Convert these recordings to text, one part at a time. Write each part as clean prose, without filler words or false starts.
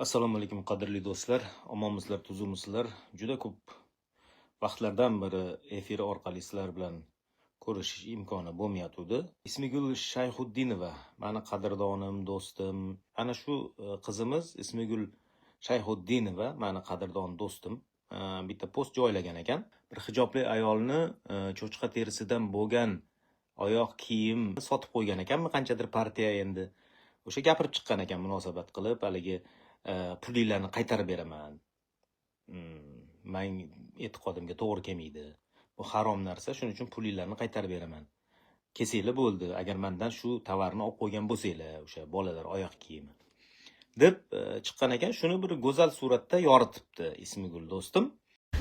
Assalomu alaykum qadrli do'stlar, omonmisizlar, tuzukmisizlar? Juda ko'p vaqtlardan beri efir orqali sizlar bilan ko'rishish imkoni bo'lmayotgandi. Ismigul Shayxuddinova, mani qadrdonim, do'stim. Ana shu qizimiz Ismigul Shayxuddinova, mani qadrdon do'stim, bitta post joylagan ekan. Bir hijobli ayolni cho'chqa terisidan bo'lgan oyoq kiyim sotib qo'ygan ekanmi, qanchadir partiya endi. O'sha gapirib chiqqan ekan munosabat qilib, haligi pulinglarni qaytarib beraman. Men e'tiqodimga to'g'ri kelmaydi. Bu harom narsa, shuning uchun pulinglarni qaytarib beraman. Kesinglar bo'ldi, agar mendan shu tovarni olib qo'ygan bo'lsanglar, o'sha bolalar oyoq kiyimi deb chiqqan ekan. Shuni bir go'zal suratda yoritibdi Ismigul do'stim.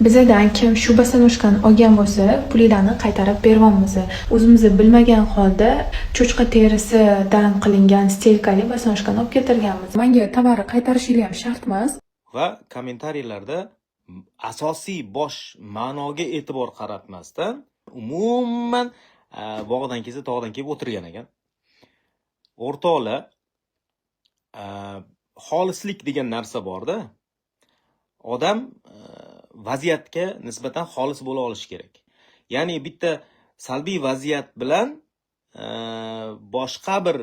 Bizdan kim shu boshqani olgan bo'lsa, pullarni qaytarib beramiz. O'zimiz bilmagan holda cho'chqa terisidan qilingan stelkali boshqani olib keltirganmiz. Menga tovarni qaytarishingiz ham shart emas. Va kommentariyalarda asosiy bosh ma'noga e'tibor qaratmasdan umuman bog'dan kelsa tog'dan kelib o'tirgan ekan. O'rtoqlar, xolislik degan narsa borda. Odam vaziyatga nisbatan xolis bo'la olishi kerak. Ya'ni bitta salbiy vaziyat bilan boshqa bir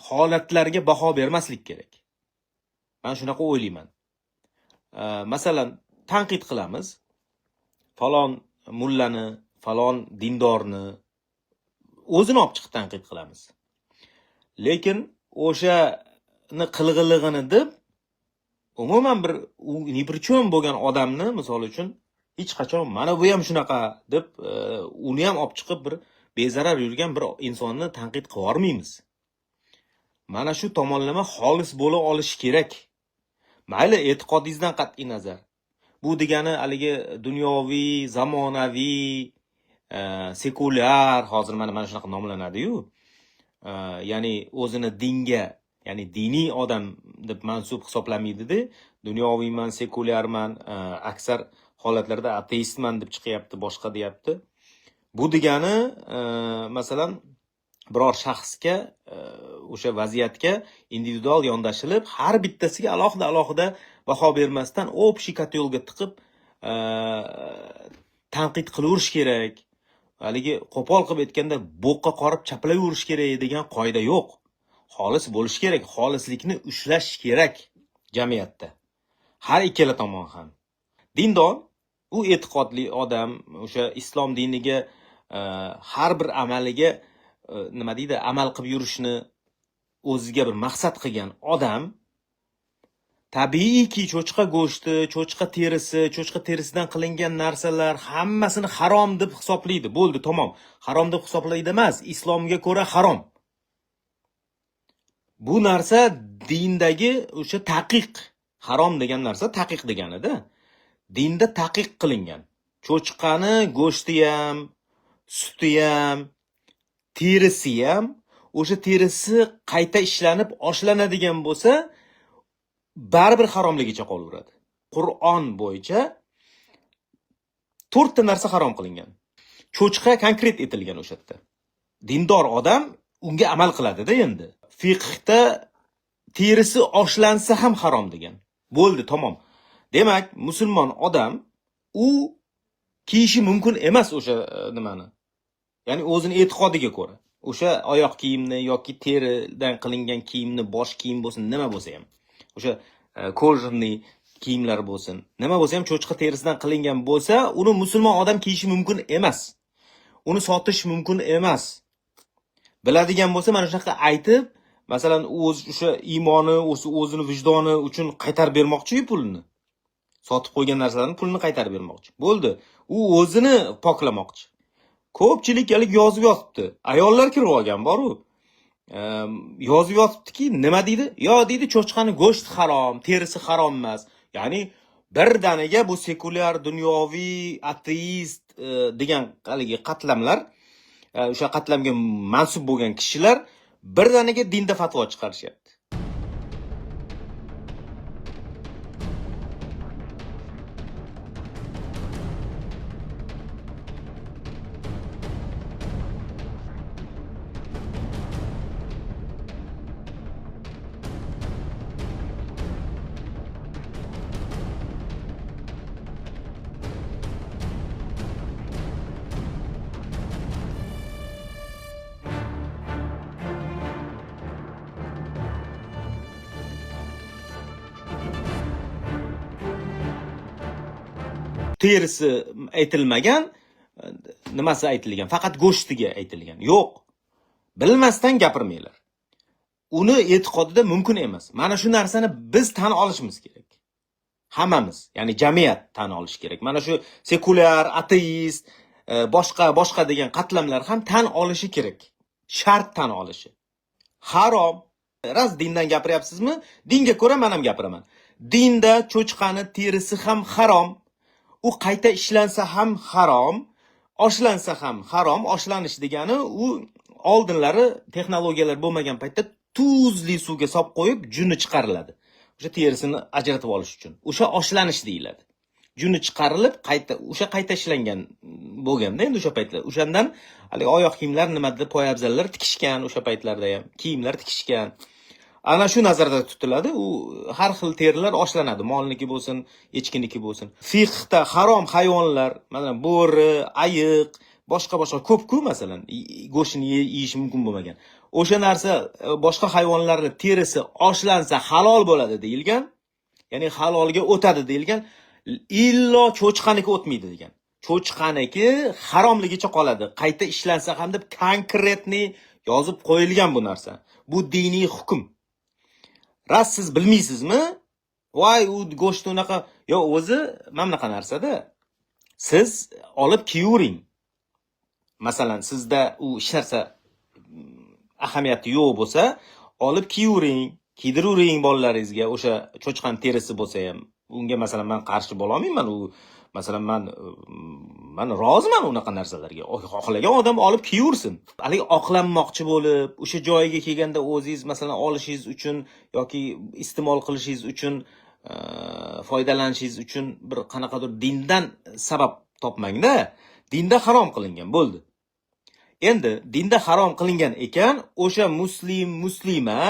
holatlarga baho bermaslik kerak. Men shunaqa o'ylayman. Masalan, tanqid qilamiz. Falon mullani, falon dindorni o'zini olib chiqib tanqid qilamiz. Lekin o'shani qilg'inligini deb umuman bir niprichom bo'lgan odamni, misol uchun, hech qachon mana bu ham shunaqa deb uni ham olib chiqib bir bezarar yurgan bir insonni tanqid qilib yormaymiz. Mana shu tomonlama xolis bo'la olishi kerak. Mayli e'tiqodingizdan qat'iy nazar. Bu degani haligi dunyoviy, zamonaviy, sekulyar, hozir mana shunaqa nomlanadi-yu. Ya'ni o'zini dinga, ya'ni diniy odam deb mansub hisoblamaydi-da. Dunyoviyman, sekulyarman, aksar holatlarda ateistman deb chiqyapti, boshqa deyapti. Bu degani masalan biror shaxsga, o'sha vaziyatga individual yondashilib, har bittasiga alohida baho bermasdan общий kotelga tiqib tanqid qilaverish kerak. Haligi qo'pol qilib aytganda bo'qqa qorib chaplayverish kerak degan qoida yo'q. Xolis bo'lish kerak, xolislikni ushlash kerak jamiyatda. Har ikkala tomon ham. Dindor, u e'tiqodli odam, o'sha islom diniga har bir amaliga nima deydi, amal qilib yurishni o'ziga bir maqsad qilgan odam tabiiyki cho'chqa go'shti, cho'chqa terisi, cho'chqa terisidan qilingan narsalar hammasini harom deb hisoblaydi. Bo'ldi, tamom. Harom deb hisoblaydi emas, islomga ko'ra harom. Bu narsa dindagi o'sha taqiq, harom degan narsa taqiq deganida. Dinda taqiq qilingan. Cho'chqani go'shti ham, suti ham, terisi ham, o'sha terisi qayta ishlanib oshlanadigan bo'lsa, baribir haromligicha qolaveradi. Qur'on bo'yicha 4 ta narsa harom qilingan. Cho'chqa konkret etilgan o'sha yerda. Dindor odam unga amal qiladi-da endi. Fiqhda terisi oshlansa ham harom degan. Bo'ldi, tamom. Demak, musulmon odam u kiyishi mumkin emas o'sha nimani. Ya'ni o'zini e'tiqodiga ko'ra. O'sha oyoq kiyimni yoki teridan qilingan kiyimni, bosh kiyim bo'lsin, nima bo'lsa ham. O'sha kojniy kiyimlar bo'lsin, nima bo'lsa ham cho'chqa terisidan qilingan bo'lsa, uni musulmon odam kiyishi mumkin emas. Uni sotish mumkin emas. Biladigan bo'lsa, mana shunaqa aytib, masalan, o'sha iymoni, o'zini vijdoni uchun qaytarib bermoqchi-yu pulni. Sotib qo'ygan narsalarning pulini qaytarib bermoqchi. Bo'ldi. U o'zini poklamoqchi. Ko'pchilik yozib yotibdi. Ayollar kirib olgan bor-u. Yozib yotibdiki, nima deydi? Yo deydi, cho'chqani go'sht harom, terisi harom emas. Ya'ni birdaniga bu sekulyar, dunyoviy, ateist degan haligi qatlamlar, o'sha qatlamga mansub bo'lgan kishilar birdaniga dinda fatvo chiqarishyapti. terisi aytilmagan, nimasi aytilgan, faqat go'shtiga aytilgan. Yo'q. Bilmasdan gapirmanglar. Uni e'tiqodida mumkin emas. Mana shu narsani biz tan olishimiz kerak. Hammamiz, ya'ni jamiyat tan olish kerak. Mana shu sekulyar, ateist, boshqa degan qatlamlar ham tan olishi kerak. Shart tan olishi. Harom. Raz dindan gapiryapsizmi? Dinga ko'ra men ham gapiraman. Dinda cho'chqani terisi ham harom. U qayta ishlansa ham harom, oshlansa ham harom. Oshlanish degani u oldinlari texnologiyalar bo'lmagan paytda tuzli suvga solib qo'yib juni chiqariladi. O'sha terisini ajratib olish uchun. O'sha oshlanish deyiladi. Juni chiqarilib, qayta ishlangan bo'lganda endi o'sha paytlar. O'shandan hali oyoq kiyimlar nimadir poyabzallar tikishgan o'sha paytlarda ham, kiyimlar tikishgan. Ana shu nazarda tutiladi. U har xil terilar oshlanadi. Molniki bo'lsin, echkiniki bo'lsin. Fiqhda harom hayvonlar, mana bo'ri, ayiq, boshqa ko'p-ku masalan, go'shtini yeyish mumkin bo'lmagan. O'sha narsa boshqa hayvonlarning terisi oshlansa halol bo'ladi deyilgan. Ya'ni halolga o'tadi deyilgan. Illo cho'chqaniki o'tmaydi degan. Cho'chqaniki haromligicha qoladi. Qayta ishlansa ham deb konkretni yozib qo'yilgan bu narsa. Bu diniy hukm. Ras siz bilmaysizmi? Voy, u go'sht unaqa, yo o'zi mana bunaqa narsada siz olib kiyavering. Masalan, sizda u hech narsa ahamiyati yo'q bo'lsa, olib kiyavering, kiydiravering bolalaringizga, o'sha cho'chqan terisi bo'lsa ham. Unga masalan men qarshi bo'la olmayman. U masalan men roziman unaqa narsalarga. Xohlagan odam olib kiyursin. Haligi oqlanmoqchi bo'lib, o'sha joyiga kelganda o'zingiz masalan olishingiz uchun yoki iste'mol qilishingiz uchun, foydalanishingiz uchun bir qanaqadir dindan sabab topmangda. Dinda harom qilingan bo'ldi. Endi dinda harom qilingan ekan, o'sha muslima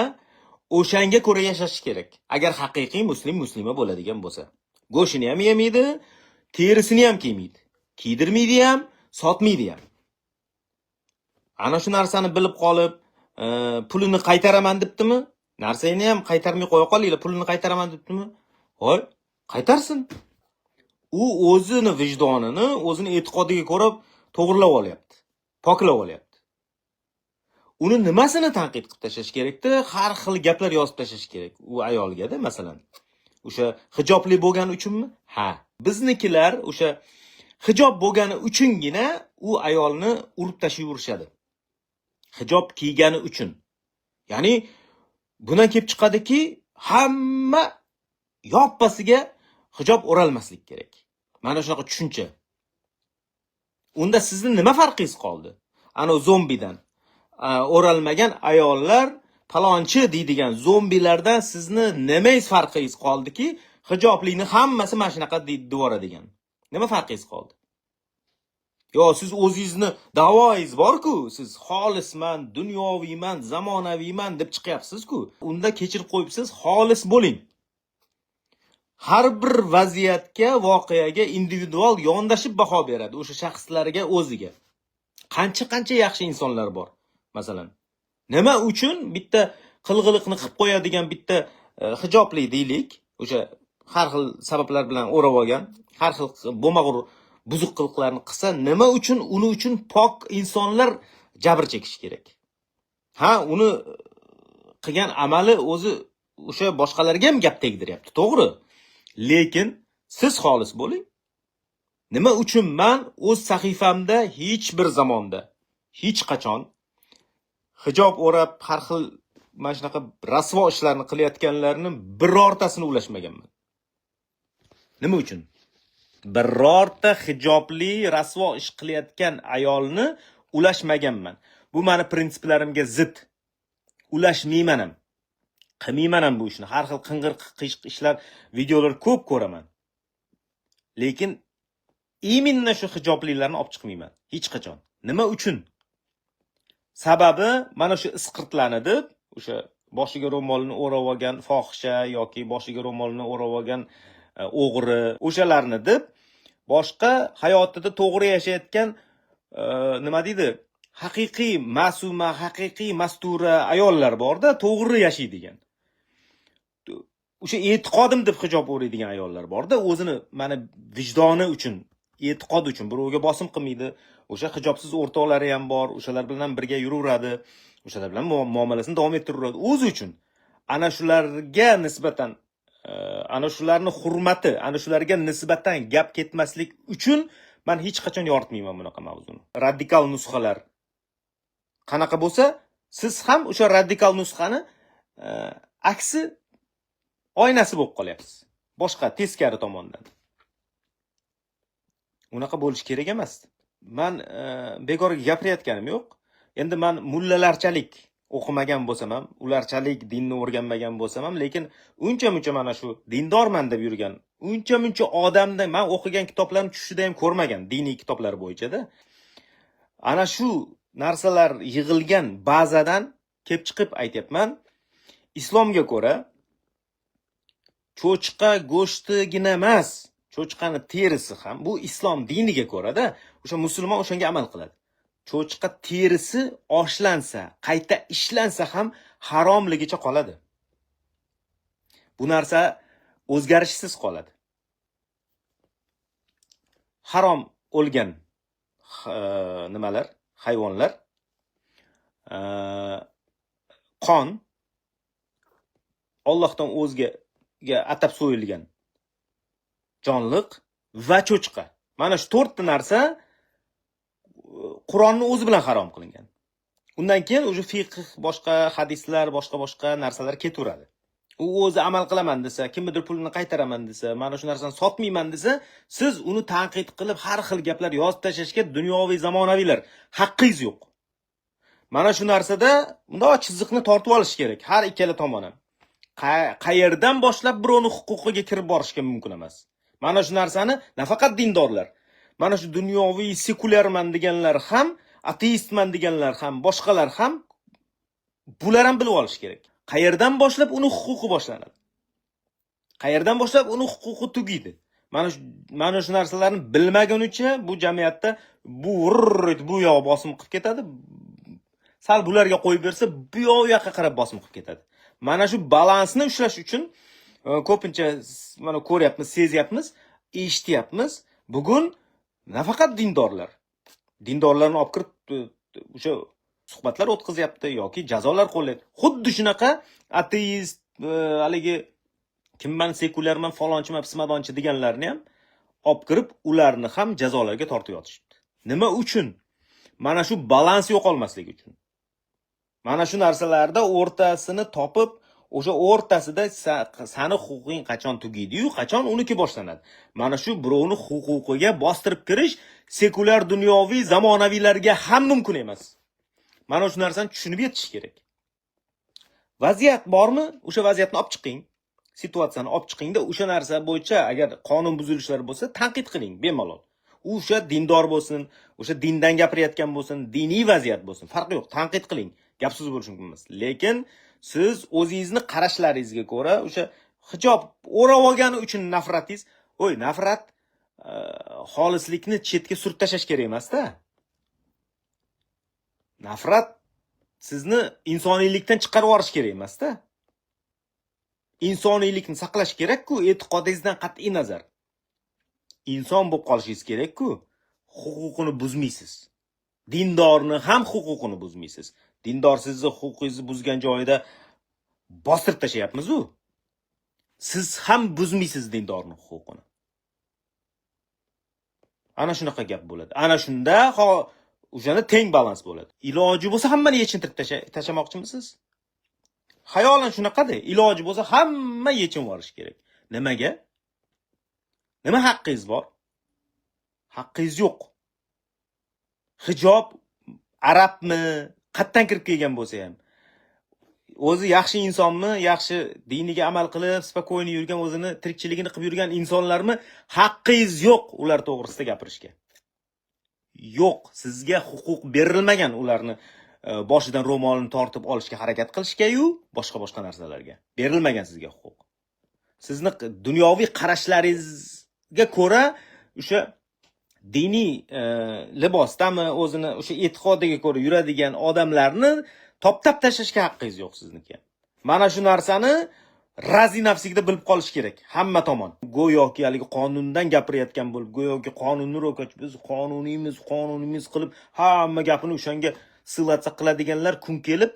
o'shanga ko'ra yashash kerak. Agar haqiqiy muslima bo'ladigan bo'lsa. Go'shtini ham yemaydi, terisini ham kiymaydi. Kiydirmaydi ham, sotmaydi ham. Ana shu narsani bilib qolib, pulini qaytaraman debdimi? Narsani ham qaytarmay qo'ya qolinglar, pulini qaytaraman debdimi? Voy, qaytarsin. U o'zini vijdonini, o'zini e'tiqodiga ko'ra to'g'rilab olyapti, poklab olyapti. Uni nimasini tanqid qilib tashlash kerakda? Har xil gaplar yozib tashlash kerak u ayolga-da, masalan. O'sha hijobli bo'lgani uchunmi? Ha. Biznikilar o'sha hijob bo'lgani uchungina u ayolni urib tashlayverishadi. Hijob kiygani uchun. Ya'ni bundan kelib chiqadiki, hamma yoppasiga hijob o'ralmaslik kerak. Mana shunaqa tushuncha. Unda sizni nima farqingiz qoldi? Ana zombidan. O'ralmagan ayollar palonchi deydigan zombilardan sizni nimangiz farqingiz qoldiki, hijoblikni hammasi mana shunaqa devoradigan. Nima farqingiz qoldi? Yo, siz o'zingizni da'voingiz bor-ku, siz xolisman, dunyoviyman, zamonaviyman deb chiqyapsiz-ku. Unda kechirib qo'yibsiz, xolis bo'ling. Har bir vaziyatga, voqeaga individual yondashib baho beradi o'sha shaxslarga o'ziga. Qancha yaxshi insonlar bor. Masalan, nima uchun bitta qilg'iliqni qilib qo'yadigan bitta hijobli deylik, o'sha har xil sabablar bilan o'rab olgan, har xil bo'lmag'ur buzuq qilqlarni qilsa, nima uchun uni uchun pok insonlar jabr chekish kerak? Ha, uni qilgan amali o'zi o'sha boshqalarga ham gap tegdiryapti, to'g'ri. Lekin siz xolis bo'ling. Nima uchun men o'z sahifamda hech bir zamonda, hech qachon hijob o'rab har xil mana shunaqa rasvo ishlarni qilayotganlarni birortasini ulashmaganman. Nima uchun? Birorta hijobli rasvo ish qilayotgan ayolni ulashmaganman. Bu meni prinsiplarimga zid. Ulashmayman ham. Qilmayman ham bu ishni. Har xil qing'ir qish ishlar, videolar ko'p ko'raman. Lekin iminna shu hijoblilarni olib chiqmayman hech qachon. Nima uchun? Sababi mana shu isqirtlarni deb, o'sha boshiga ro'molini o'rab olgan fohisha yoki boshiga ro'molini o'rab olgan o'g'ri, o'shalarni deb boshqa hayotida to'g'ri yashayotgan nima deydi? Haqiqiy ma'suma, haqiqiy mastura ayollar bor-da, to'g'ri yashaydigan. o'sha e'tiqodim deb hijob o'raydigan ayollar borda, o'zini mana vijdoni uchun, e'tiqod uchun birovga bosim qilmaydi. O'sha hijobsiz o'rtoqlari ham bor, o'shalar bilan birga yuraveradi, o'shalar bilan muomalasini davom ettiraveradi o'zi uchun. Ana shularga nisbatan ana shularni hurmati, ana shularga nisbatan gap ketmaslik uchun men hech qachon yoritmayman bunaqa mavzuni. Radikal nusxalar qanaqa bo'lsa, siz ham o'sha radikal nusxani aksi oynasi bo'lib qolyapsiz. Boshqa teskari tomondan. Unaqa bo'lish kerak emas. Men bekorga gapirayotganim yo'q. Endi men mullalarchalik o'qimagan bo'lsam ham, ularchalik dinni o'rganmagan bo'lsam ham, lekin uncha-muncha mana shu dindorman deb yurgan, uncha-muncha odamda men o'qigan kitoblarni tushida ham ko'rmagan, diniy kitoblar bo'yicha-da. Ana shu narsalar yig'ilgan bazadan kelib chiqib aytyapman. Islomga ko'ra cho'chqa go'shtigina emas, cho'chqani terisi ham bu islom diniga ko'ra-da, o'sha musulmon o'shanga amal qiladi. Cho'chqa terisi oshlansa, qayta ishlansa ham haromligicha qoladi. Bu narsa o'zgarishsiz qoladi. Harom o'lgan nimalar, hayvonlar, qon, Allohdan o'zgaga atab so'yilgan jonliq va cho'chqa. Mana shu 4 ta narsa Qur'onning o'zi bilan harom qilingan. Undan keyin o'sha fiqh, boshqa hadislar, boshqa narsalar ketaveradi. U o'zi amal qilaman desa, kimnidir pulini qaytaraman desa, mana shu narsani sotmayman desa, siz uni tanqid qilib har xil gaplar yozib tashlashga dunyoviy zamonaviylar haqqingiz yo'q. Mana shu narsada bunday chiziqni tortib olish kerak har ikkala tomon ham. Qayerdan boshlab birovning huquqiga kirib borishga mumkin emas. Mana shu narsani nafaqat dindorlar, mana shu dunyoviy sekulyarman deganlar ham, ateistman deganlar ham, boshqalar ham bular ham bilib olish kerak. Qayerdan boshlab uni huquqi boshlanadi? Qayerdan boshlab uni huquqi tugaydi? Mana shu narsalarni bilmagunicha bu jamiyatda bu yoq bosim qilib ketadi. Sal bularga qo'yib bersa, bu yoqqa qarab bosim qilib ketadi. Mana shu balansni ushlash uchun ko'pincha mana ko'ryapmiz, sezyapmiz, eshityapmiz. Bugun nafaqat dindorlarni olib kirib o'sha suhbatlar o'tkazyapti yoki jazolar qo'llayapti. Xuddi shunaqa ateist, haligi kimman sekulyarman, falonchiman, pismadonchi deganlarni ham olib kirib, ularni ham jazolarga tortib yotishibdi. Nima uchun? Mana shu balans yo'qolmasligi uchun. Mana shu narsalarda o'rtasini topib, o'sha o'rtasida sani huquqing qachon tugaydi-yu, qachon uniki boshlanadi. Mana shu birovni huquqiga bostirib kirish sekulyar dunyoviy zamonaviylarga ham mumkin emas. Mana shu narsani tushunib yetish kerak. Vaziyat bormi? O'sha vaziyatni olib chiqing. Situatsiyani olib chiqingda, o'sha narsa bo'yicha agar qonun buzilishlari bo'lsa, tanqid qiling bemalol. O'sha dindor bo'lsin, o'sha dindan gapirayotgan bo'lsin, diniy vaziyat bo'lsin, farqi yo'q, tanqid qiling. Gapsiz bo'lish mumkin emas. Lekin siz o'zingizni qarashlaringizga ko'ra o'sha hijob o'rab olgani uchun nafratingiz, nafrat xolislikni chetga surib tashlash kerak emas-da. Nafrat sizni insoniylikdan chiqarib yuborish kerak emas-da. Insoniylikni saqlash kerak-ku, e'tiqodingizdan qat'iy nazar. Inson bo'lib qolishingiz kerak-ku, huquqini buzmaysiz. Dindorni ham huquqini buzmaysiz. Dindor sizni huquqingizni buzgan joyida bostirib tashlayapmiz-ku. Siz ham buzmaysiz dindorning huquqini. Ana shunaqa gap bo'ladi. Ana shunda o'shanda teng balans bo'ladi. Iloji bo'lsa hammani yechintirib tashlamoqchimisiz? Xayolan shunaqada. Iloji bo'lsa hamma yechim olish kerak. Nimaga? Nima haqqingiz bor? Haqqingiz yo'q. Hijob arabmi, qatdan kirib kelgan bo'lsa ham, o'zi yaxshi insonmi, yaxshi diniga amal qilib, spakoyni yurgan, o'zini tirikchiligini qilib yurgan insonlarmi, haqqingiz yo'q ular to'g'risida gapirishga. Yo'q, sizga huquq berilmagan ularni boshidan ro'molini tortib olishga harakat qilishga-yu, boshqa narsalarga. Berilmagan sizga huquq. Sizni dunyoviy qarashlaringizga ko'ra o'sha diniy libosdami, o'zini o'sha e'tiqodiga ko'ra yuradigan odamlarni toptab tashlashga haqqingiz yo'q sizniki. Mana shu narsani razi nafsigida bilib qolish kerak hamma tomon. Go'yoki haligi qonundan gapirayotgan bo'lib, go'yoki qonunni ro'kach biz qonunimiz qilib hamma gapini o'shanga silatsa qiladiganlar kun kelib,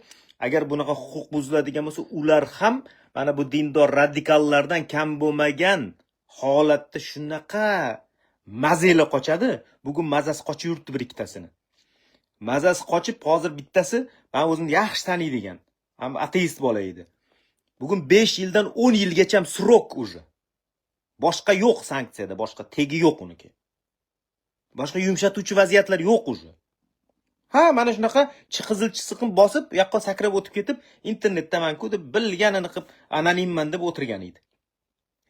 agar bunaqa huquq buziladigan bo'lsa, ular ham mana bu dindor radikallardan kam bo'lmagan holatda shunaqa mazeli qochadi. Bugun mazasi qochib yuribdi bir ikkitasini. Mazasi qochib hozir bittasi men o'zimni yaxshi taniydigan, ham ateist bola edi. Bugun 5 yildan 10 yilgacha srok уже. Boshqa yo'q sanksiyada, boshqa tegi yo'q uniki. Boshqa yumshatuvchi vaziyatlar yo'q уже. Ha, mana shunaqa qizil chiziqni bosib, u yoqqa sakrab o'tib ketib, internetdaman-ku deb bilganini qilib anonimman deb o'tirgan edi.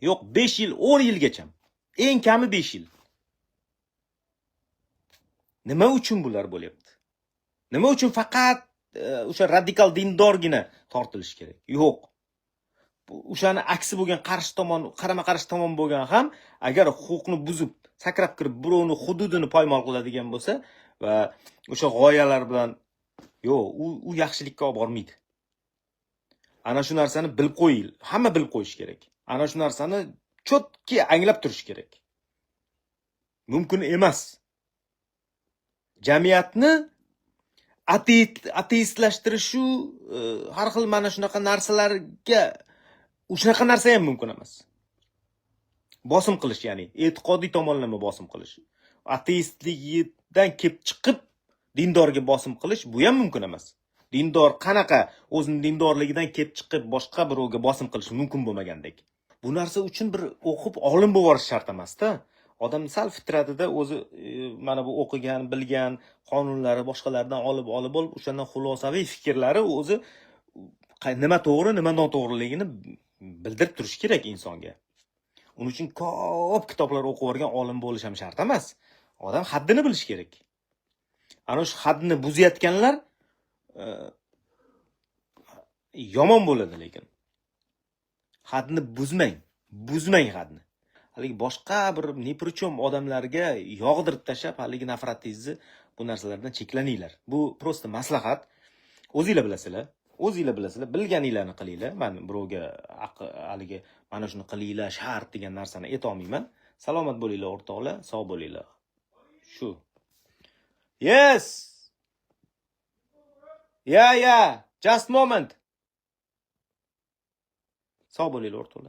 Yo'q, 5 yil, 10 yilgacha. Eng kami 5 yil. Nima uchun bular bo'lyapti? Nima uchun faqat o'sha radikal dindorgina tortilish kerak? Yo'q. O'shani aksi bo'lgan qarshi tomon, qarama-qarshi tomon bo'lgan ham agar huquqni buzib, sakrab kirib birovni hududini poymol qiladigan bo'lsa va o'sha g'oyalar bilan yo'q, u yaxshilikka olib bormaydi. Ana shu narsani bilib qo'ying. Hamma bilib qo'yish kerak. Ana shu narsani chotki anglab turish kerak. Mumkin emas. Jamiyatni ateistlashtirish har xil mana shunaqa narsalarga shunaqa narsa ham mumkin emas. Bosim qilish, ya'ni e'tiqodiy tomonlama bosim qilish. Ateistlikdan kelib chiqib dindorga bosim qilish bu ham mumkin emas. Dindor qanaqa o'zining dindorligidan kelib chiqib boshqa birovga bosim qilish mumkin bo'lmagandek. Bu narsa uchun bir o'qib olim bo'lish shart emas-da. Odam sal fitratida o'zi mana bu o'qigan, bilgan qonunlari boshqalardan olib o'shandan xulosaviy fikrlari o'zi nima to'g'ri, nima noto'g'riligini bildirib turish kerak insonga. Uning uchun ko'p kitoblar o'qib o'rgan olim bo'lish ham shart emas. Odam haddini bilish kerak. Ana shu haddini buzayotganlar yomon bo'ladi lekin. Haddini buzmang haddini. Haligi boshqa bir neprichom odamlarga yog'dirib tashlab, haligi nafratingizni bu narsalardan cheklaninglar. Bu prosta maslahat. O'zingizlar bilasizlar, bilganinglarni qilinglar. Men birovga haligi mana shuni qilinglar shart degan narsani ayta olmayman. Salomat bo'linglar o'rtoqlar, sog' bo'linglar. Shu. Yes. Yeah, just moment. Sog' bo'linglar o'rtoqlar.